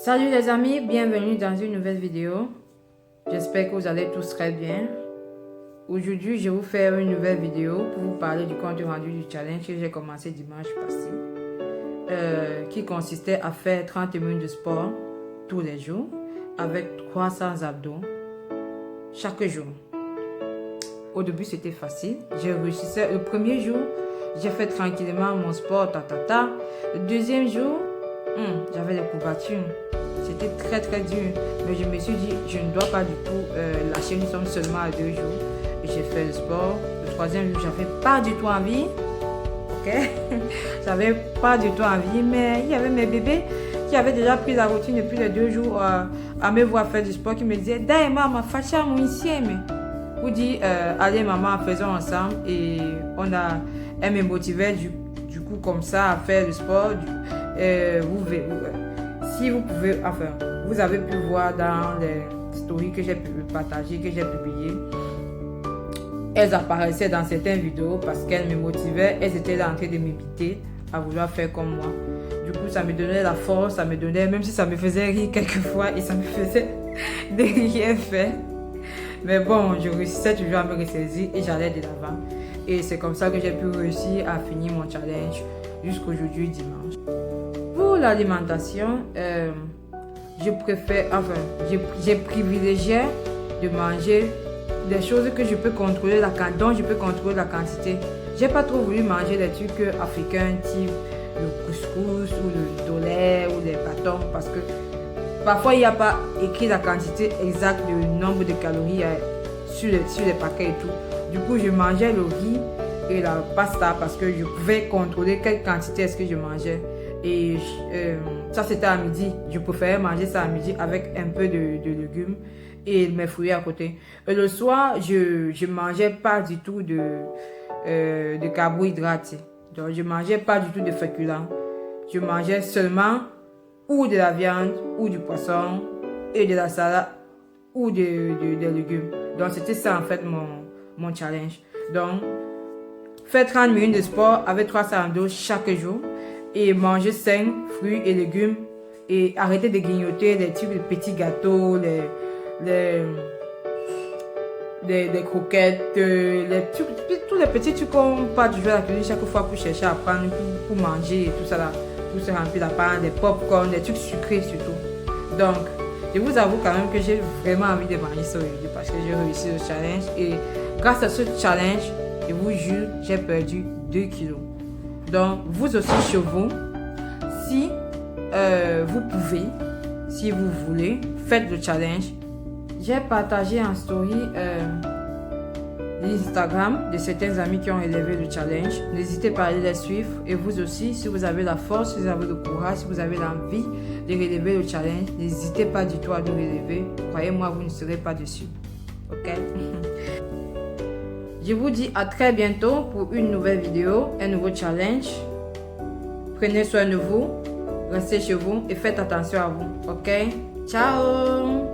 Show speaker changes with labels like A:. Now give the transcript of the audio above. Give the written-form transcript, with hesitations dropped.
A: Salut les amis, bienvenue dans une nouvelle vidéo. J'espère que vous allez tous très bien. Aujourd'hui, je vais vous faire une nouvelle vidéo pour vous parler du compte rendu du challenge que j'ai commencé dimanche passé. Qui consistait à faire 30 minutes de sport tous les jours avec 300 abdos chaque jour. Au début, c'était facile. J'ai réussi. Le premier jour, j'ai fait tranquillement mon sport, Le deuxième jour, j'avais des courbatures. C'était très dur. Mais je me suis dit, je ne dois pas du tout lâcher. Nous sommes seulement à 2 jours. Et j'ai fait le sport. Le troisième jour, j'avais pas du tout envie. Ok? J'avais pas du tout envie. Mais il y avait mes bébés qui avaient déjà pris la routine depuis les 2 jours à me voir faire du sport, qui me disaient, Dai maman, facciamo insieme. Vous dit, allez maman, faisons ensemble. Et elle me motivait du coup comme ça à faire le sport. Si vous pouvez, enfin, vous avez pu voir dans les stories que j'ai pu partager, que j'ai publiées, elles apparaissaient dans certaines vidéos parce qu'elles me motivaient, elles étaient là en train de m'imiter à vouloir faire comme moi. Du coup, ça me donnait la force, ça me donnait, même si ça me faisait rire quelquefois et ça me faisait de rien faire. Mais bon, je réussissais toujours à me ressaisir et j'allais de l'avant. Et c'est comme ça que j'ai pu réussir à finir mon challenge jusqu'aujourd'hui dimanche. Pour l'alimentation, je préfère, enfin, j'ai privilégié de manger des choses que je peux contrôler, dont je peux contrôler la quantité. J'ai pas trop voulu manger des trucs africains type le couscous ou le dolé ou les bâtons parce que parfois il n'y a pas écrit la quantité exacte du nombre de calories sur les paquets et tout. Du coup, je mangeais le riz et la pasta parce que je pouvais contrôler quelle quantité est-ce que je mangeais. Et ça, c'était à midi. Je préférais manger ça à midi avec un peu de légumes et mes fruits à côté. Et le soir, je ne mangeais pas du tout de carbohydrates. Donc, je ne mangeais pas du tout de féculents. Je mangeais seulement ou de la viande, ou du poisson, et de la salade, ou des légumes. Donc, c'était ça en fait mon challenge. Donc, faire 30 minutes de sport avec 300 abdos chaque jour. Et manger 5 fruits et légumes et arrêter de grignoter des types de petits gâteaux, les croquettes, tous les petits trucs qu'on part toujours à la cuisine chaque fois pour chercher à prendre, pour manger et tout ça là, pour se remplir la panne, des pop-corn, des trucs sucrés surtout. Donc, je vous avoue quand même que j'ai vraiment envie de manger ça aujourd'hui parce que j'ai réussi le challenge et grâce à ce challenge, je vous jure, j'ai perdu 2 kilos. Donc, vous aussi chez vous, si vous pouvez, si vous voulez, faites le challenge. J'ai partagé en story l'Instagram de certains amis qui ont relevé le challenge. N'hésitez pas à aller les suivre. Et vous aussi, si vous avez la force, si vous avez le courage, si vous avez l'envie de relever le challenge, n'hésitez pas du tout à le relever. Croyez-moi, vous ne serez pas dessus. Ok? Je vous dis à très bientôt pour une nouvelle vidéo, un nouveau challenge. Prenez soin de vous, restez chez vous et faites attention à vous. Ok? Ciao!